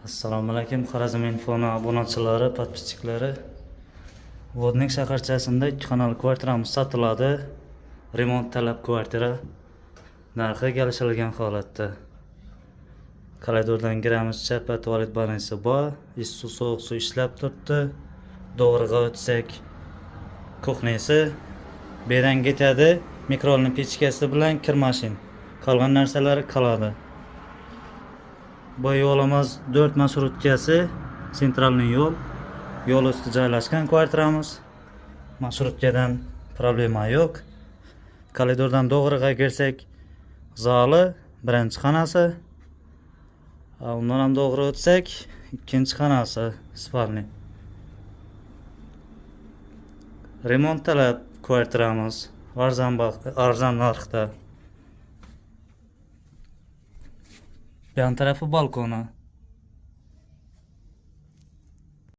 Assalomu alaykum Xorazm Info obunachilari, podpischiklari. Vodnik shaharchasida 2 xonali kvartiramiz sotiladi. Remont talab kvartira. Narxi kelishilgan holatda. Koridordan kiramiz, chappa tualet banasi bor. Issiq sovuq suv ishlab turibdi. To'g'riga o'tsak, kuxnesi bu yerdan ketadi. Mikro'lni pechkasi bilan kir mashin. Qolgan narsalari qoladi. Bu yo'limiz 4 marshrutkasi, sentralniy yo'l. Yo'l ustida joylashgan kvartiramiz. Marshrutkadan problema yo'q. Koridordan to'g'riga kirsak, zali birinchi xonasi. Undan ham to'g'ri o'tsak, ikkinchi xonasi, spalni. Remont talab kvartiramiz arzon narxda. Yan tarafı balkonu.